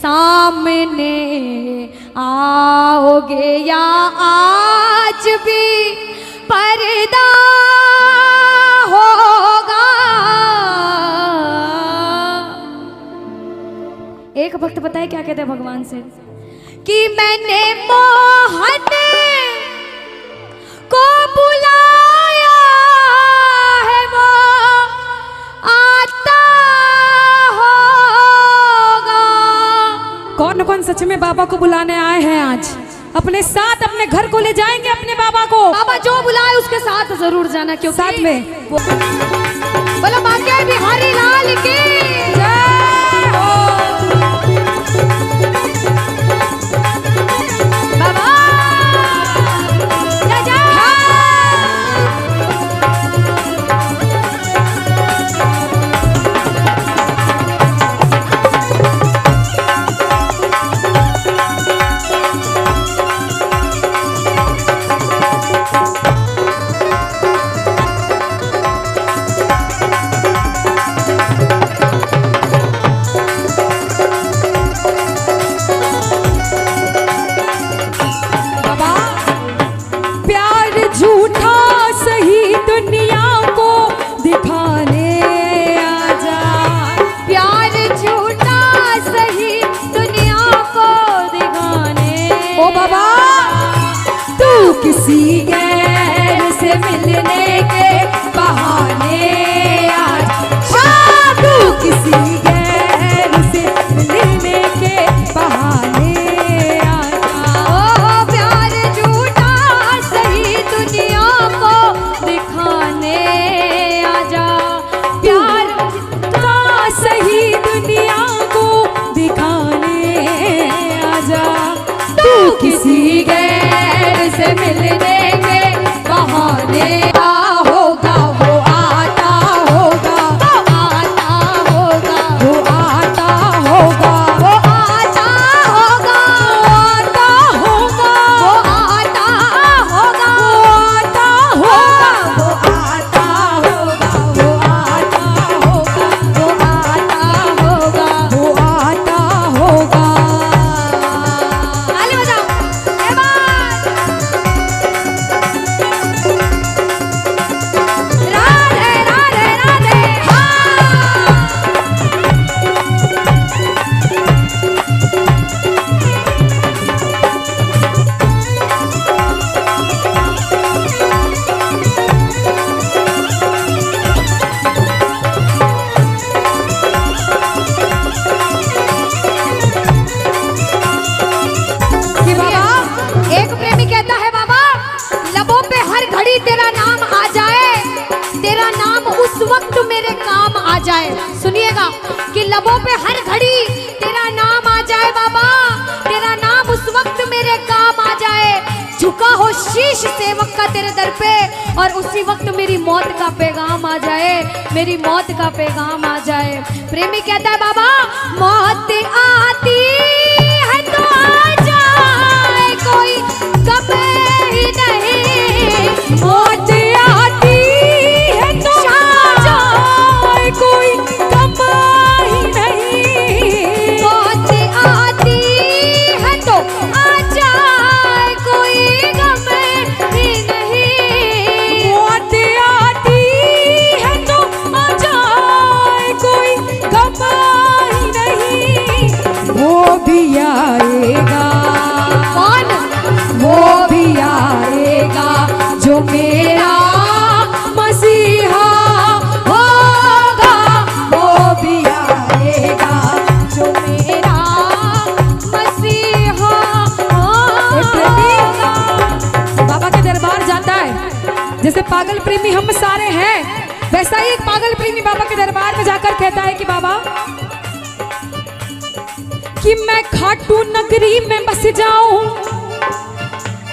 सामने आओगे या आज भी पर्दा होगा। एक भक्त बताए क्या कहते हैं भगवान से कि मैंने मोहन को बुलाया है वो आता होगा। कौन कौन सच में बाबा को बुलाने आए हैं आज? अपने साथ अपने घर को ले जाएंगे अपने बाबा को। बाबा जो बुलाए उसके साथ जरूर जाना, क्योंकि साथ में बोलो बाके बिहारी लाल की जय हो। बाबा जय जय। किसी गैर से मिलने के बहाने आज, तू किसी गैर से मिलने के बहाने आजा। ओ प्यार झूठा सही दुनिया को दिखाने आजा। प्यार का सही दुनिया को दिखाने आजा। तू किसी गैर से मिलने के बहाने होगा, वो आता होगा, वो आता होगा, वो आता होगा, वो आता होगा, आता होगा, वो आता होगा, वो आता होगा, वो आता होगा, वो आता होगा, वो आता होगा, वो आता होगा। ताली बजाओ। ये बात राधे राधे राधे। हाँ कि बाबा एक प्रेमी कहता है बाबा लबों पे हर घड़ी तेरा नाम आ जाए, तेरा नाम उस वक्त मेरे काम आ जाए। सुनिएगा कि लबों पे हर घड़ी तेरा नाम आ जाए बाबा, तेरा नाम उस वक्त मेरे काम आ जाए। झुका हो शीश सेवक का तेरे दर पे और उसी वक्त मेरी मौत का पैगाम आ जाए, मेरी मौत का पैगाम आ जाए। प्रेमी कहता है बाबा मौत आती है तो आ जाए, कोई गम ही नहीं। मौत आती है तो आ जाए, कोई गम ही नहीं। मौत आती है तो आ जाए, कोई गम ही नहीं। मौत आती है तो आ जाए, कोई गम ही नहीं। वो भी आएगा, कौन? वो भी आएगा जो मेरा मसीहा होगा। वो भी आएगा जो मेरा मसीहा होगा। बाबा के दरबार जाता है, जैसे पागल प्रेमी हम सारे हैं, वैसा ही एक पागल प्रेमी बाबा के दरबार में जाकर कहता है कि बाबा कि मैं खाटू नगरी में बस जाऊं,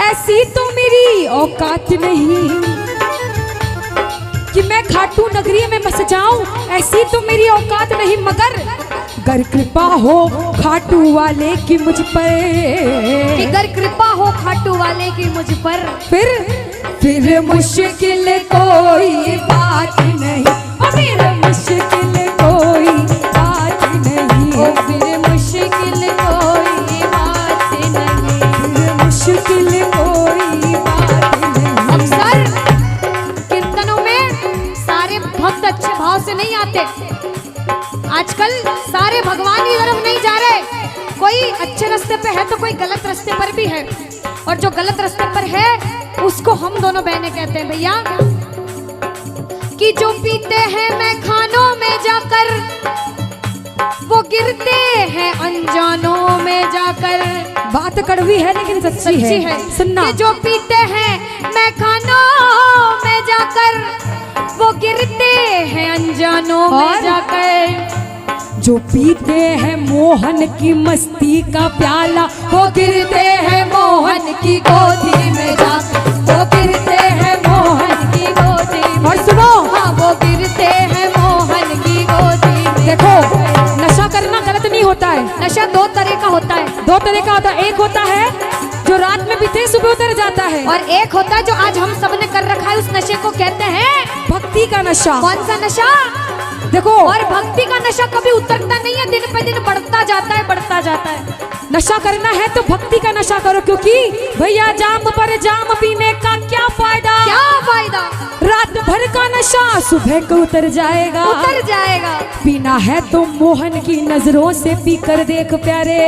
ऐसी तो मेरी औकात नहीं। कि मैं खाटू नगरी में बस जाऊं, ऐसी तो मेरी औकात नहीं, मगर गर कृपा हो खाटू वाले की मुझ पर, कि गर कृपा हो खाटू वाले की मुझ पर, फिर मुश्किल कोई बात नहीं, फिर मुश्किल कोई बात नहीं। फिर मुश्किल कोई अच्छे रास्ते पे है तो कोई गलत रास्ते पर भी है, और जो गलत रास्ते पर है उसको हम दोनों बहनें कहते हैं भैया कि जो पीते हैं मैं खानों में जाकर वो गिरते हैं अनजानों में जाकर। बात कड़वी है लेकिन सच्ची है। सुनना कि जो पीते हैं मैं खानों में जाकर वो गिरते हैं अनजानों में जाकर। जो पीते हैं मोहन की मस्ती का प्याला वो गिरते हैं मोहन की गोदी में जाकर, वो गिरते हैं मोहन की गोदी में। और सुनो, हाँ वो गिरते हैं मोहन की गोदी में। देखो नशा करना गलत नहीं होता है। नशा दो तरह का होता है। दो तरह का होता है। एक होता है जो रात में पीते सुबह उतर जाता है, और एक होता है जो आज हम सबने कर रखा है, उस नशे को कहते हैं भक्ति का नशा। कौन सा नशा? देखो, और भक्ति का नशा कभी उतरता नहीं है, दिन पे दिन बढ़ता जाता है, बढ़ता जाता है। नशा करना है तो भक्ति का नशा करो, क्योंकि भैया जाम पर जाम पीने का क्या फायदा? क्या फायदा? रात भर का नशा सुबह को उतर जाएगा, उतर जाएगा। पीना है तो मोहन की नजरों से पी कर देख प्यारे,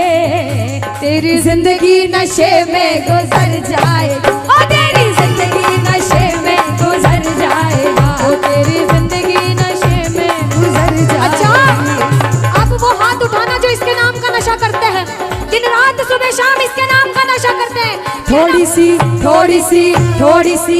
तेरी जिंदगी नशे में गुजर जाएगा, ओ तेरी जिंदगी नशे में गुजर जाएगा, ओ तेरी जिंदगी नशे में गुजर जाएगा। अच्छा, अब वो हाथ उठाना जो इसके नाम का नशा करते हैं, दिन रात सुबह शाम इसके नाम का नशा करते हैं। थोड़ी सी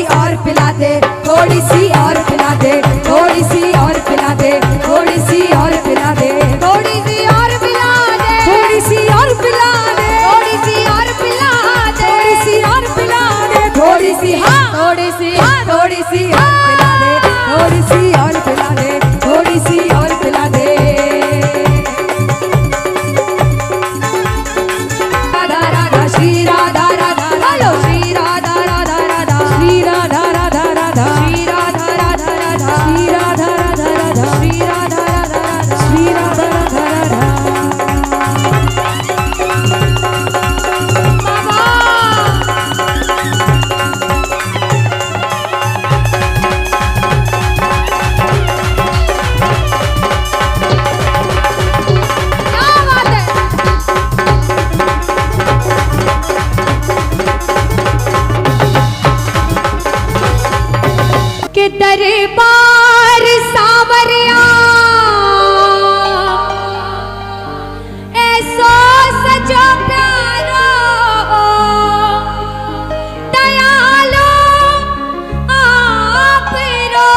और पिला दे, थोड़ी सी और पिला दे, थोड़ी सी और पिला दे, थोड़ी सी और पिला दे, थोड़ी सी और पिला दे, थोड़ी सी और पिला दे, थोड़ी सी और पिला दे, थोड़ी सी और पिला दे, थोड़ी सी, हाँ थोड़ी सी, थोड़ी सी और पिला दे, थोड़ी सी और पिला दे, थोड़ी सी और पिला दे। राधा राधा श्री राधा राधा, हेलो श्री राधा राधा राधा, श्री राधा राधा राधा, श्री राधा राधा राधा, श्री राधा राधा राधा, श्री राधा राधा राधा, श्री राधा राधा राधा। क्या बात है? के दरबार सावरिया ऐसो सजो प्यारो दयालो आप रो।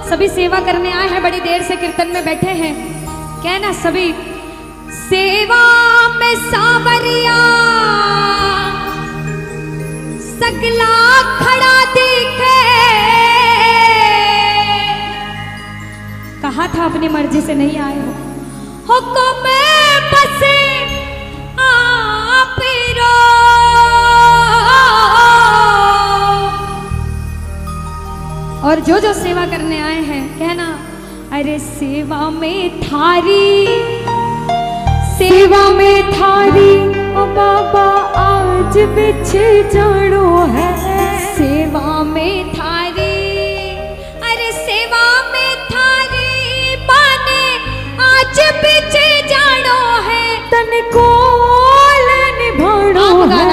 सभी सेवा करने आए हैं, बड़ी देर से कीर्तन में बैठे हैं, कहना सभी सेवा में सावरिया सकला खड़ा दिखे। कहा था अपनी मर्जी से नहीं आए हो, हुक्म बसे आप रो। और जो जो सेवा करने आए हैं कहना अरे सेवा में थारी, सेवा में थारी ओ बाबा आज बिछे जानो है। सेवा में थारी, अरे सेवा में थारी बाने आज बिछे जानो है। तन को निभानो है,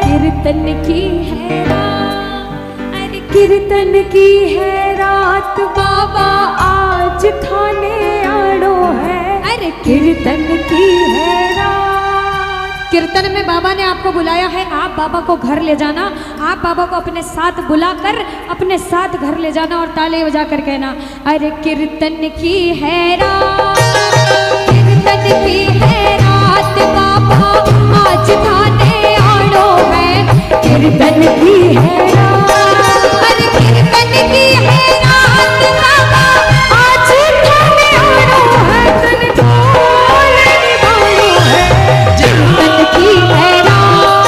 कीर्तन की है रात, अरे कीर्तन की है रात बाबा आज खाने आड़ो है। अरे कीर्तन की है रात। कीर्तन में बाबा ने आपको बुलाया है, आप बाबा को घर ले जाना, आप बाबा को अपने साथ बुलाकर अपने साथ घर ले जाना और ताले बजा कर कहना अरे कीर्तन की है रात, कीर्तन की है रात बाबा आज खाने आड़ो है। कीर्तन की है रात, अरे कीर्तन की है रात बाबा आज खाने आड़ो है। तन को निभानो है। कीर्तन की है रात,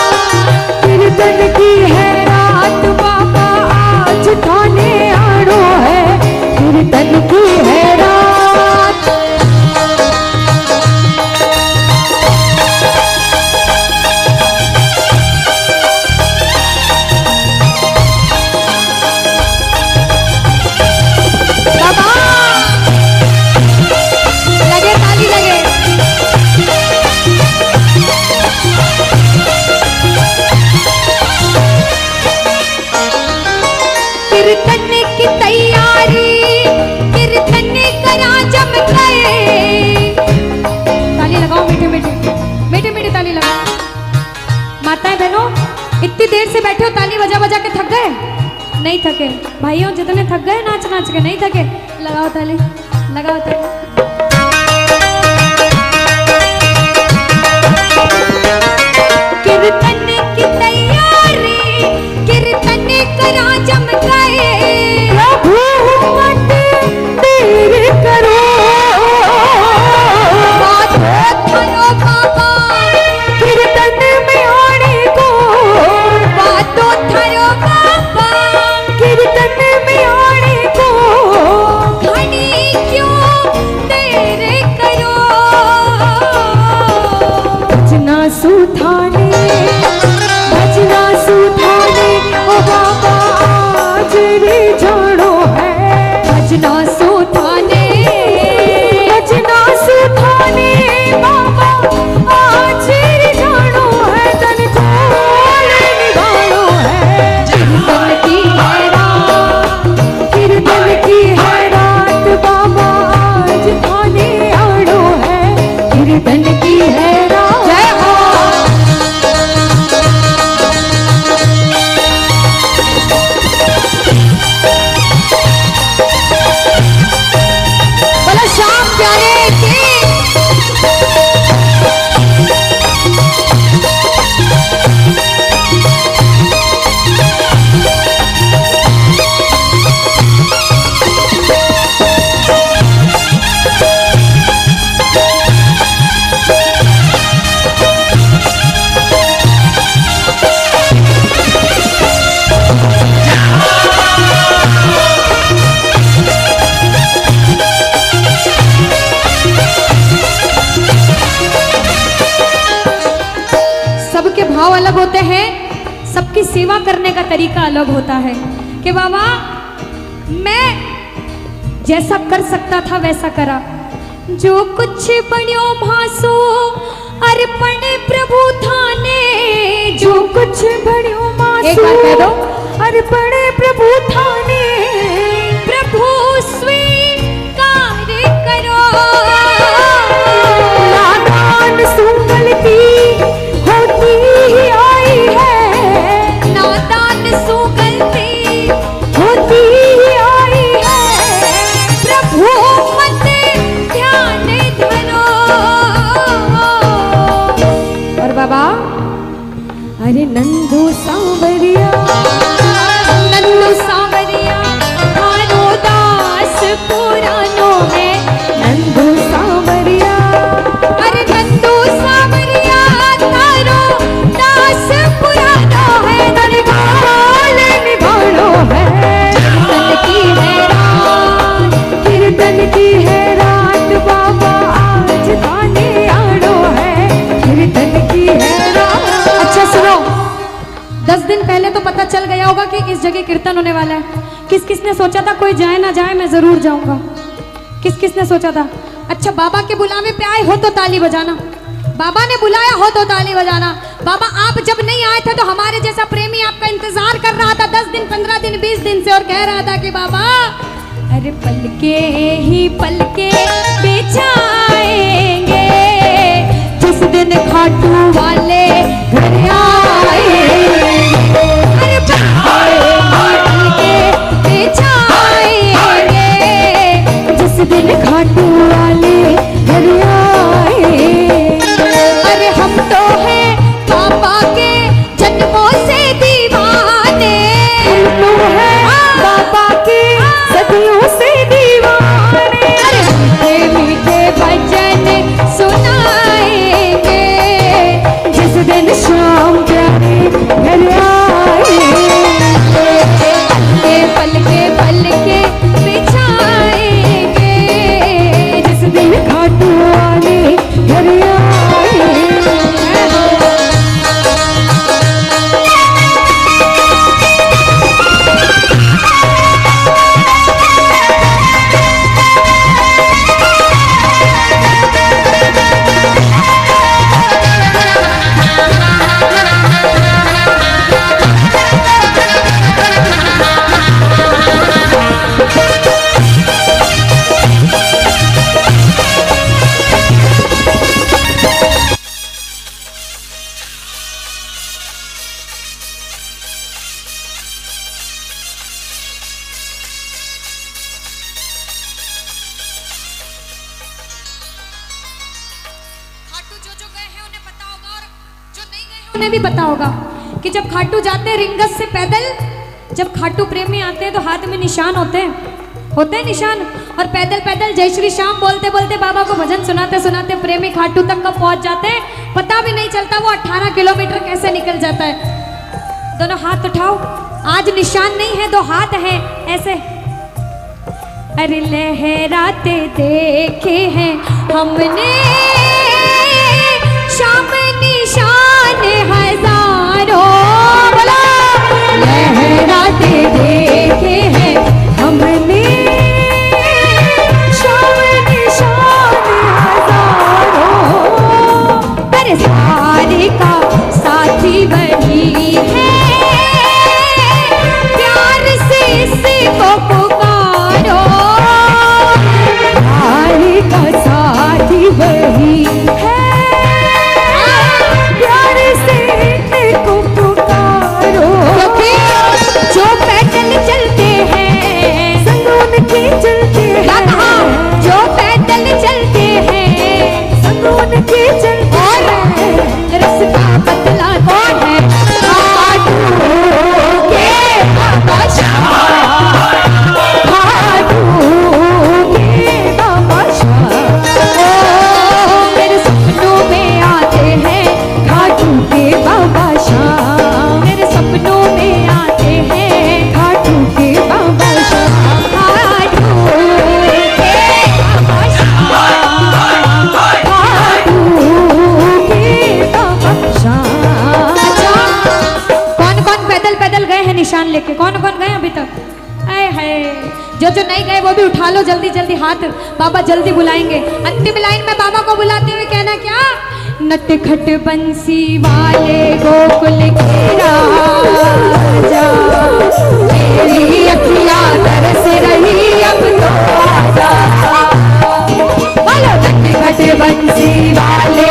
कीर्तन की है रात बाबा आज खाने आड़ो है। कीर्तन की है रात। बजा बजा के थक गए? नहीं थके? भाइयों जितने थक गए नाच नाच के, नहीं थके? लगाओ ताली, लगाओ ताली। कीर्तन की तैयारी, कीर्तन करा जम गए, प्रभु मत देर करो, बात करो बाबा कीर्तन में आने को, बातों थरो बाबा कीर्तन में आने को, घनी क्यों देर करो, भजना सुधाने, भजना सुधाने, ओ बाबा आज रे जानो है, भजना सुधाने, भजना सुधाने, बाबा आज रे जानो है, तन खोल निभानो है, कीर्तन की है रात, कीर्तन की है रात, बाबा आज थाने आनो है, कीर्तन की है रात। जय हो। बोलो श्याम प्यारे की। सबके भाव अलग होते हैं, सबकी सेवा करने का तरीका अलग होता है कि बाबा मैं जैसा कर सकता था वैसा करा, जो कुछ बण्यो भासो अर्पण प्रभु थाने, जो कुछ बण्यो भासो एक बार कह दो, अर्पण प्रभु थाने, प्रभु स्वीकार करो, नादान सुगलती होती ही आई है, नादान सुगलती होती ही आई है, प्रभु मत ध्यान धरो। और बाबा अरे नंदू सांवरिया, नंदू सांवरिया थारो दास पुरानो है, नंदू सांवरिया, अरे नंदू सांवरिया थारो दास पुरानो है, दरबार निभानो है, कीर्तन की है रात, कीर्तन की है रात, बाबा आज थाने आनो है, कीर्तन की है रात। अच्छा सुनो, 10 दिन पहले तो पता चल गया होगा कि इस जगह कीर्तन होने वाला है। किस किस ने सोचा था कोई जाए ना जाए मैं जरूर जाऊंगा? किस किस ने सोचा था? अच्छा बाबा के बुलावे पे आए हो तो ताली बजाना, बाबा ने बुलाया हो तो ताली बजाना। बाबा आप जब नहीं आए थे तो हमारे जैसा प्रेमी आपका इंतजार कर रहा था 10 दिन 15 दिन 20 दिन से, और कह रहा था कि बाबा अरे पलके ही पलके बिछाएंगे, जिस दिन खाटू वाले घर आएंगे, अरे पलके बिछाएंगे, जिस दिन खाटू वाले घर आएंगे, अरे हम तो हैं बाबा के जन्मों से दीवाने, हम तो हैं बाबा के सदियों से दीवाने, अरे उन्हें भी पता होगा कि जब खाटू जाते हैं रिंगस से पैदल, जब खाटू प्रेमी आते हैं तो हाथ में निशान होते हैं निशान, और पैदल पैदल जय श्री श्याम बोलते बोलते बाबा को भजन सुनाते सुनाते प्रेमी खाटू तक कब पहुंच जाते हैं पता भी नहीं चलता। वो 18 किलोमीटर कैसे निकल जाता है। दोनों हाथ उठाओ, आज निशान नहीं है, 2 हाथ हैं ऐसे। अरे लहराते देखे हैं हमने शाम निशान हजारों, बोलो लहराते देखे हैं हमने शाम निशान हजारों। अरे सारे का साथी वही है, प्यार से इसको पुकारो। सारे का साथी वही है, प्यार से इसको पुकारो। जो पैदल चलते हैं संग उनके चलते हैं, जो पैदल चलते हैं संग उनके चलते हैं। रास्ता बदला कौन है? खाटू के बाबा शाह, खाटू के बाबा शाह। ओ मेरे सपनों में आते हैं खाटू के बाबा शाह, मेरे सपनों में आते हैं खाटू के बाबा शाह। खाटू के बाबा शाह। खाटू के बाबा शाह। अच्छा, कौन कौन पैदल पैदल गए हैं निशान लेके? कौन कौन गए अभी तक? आए है, जो जो नहीं गए वो भी उठा लो जल्दी जल्दी हाथ, बाबा जल्दी बुलाएंगे। अंतिम लाइन में बाबा को बुलाते हुए कहना क्या? नटखट बंसी वाले गोकुल के राजा, मेरी अखियां तरस रही अब तो आजा। बोलो नटखट बंसी वाले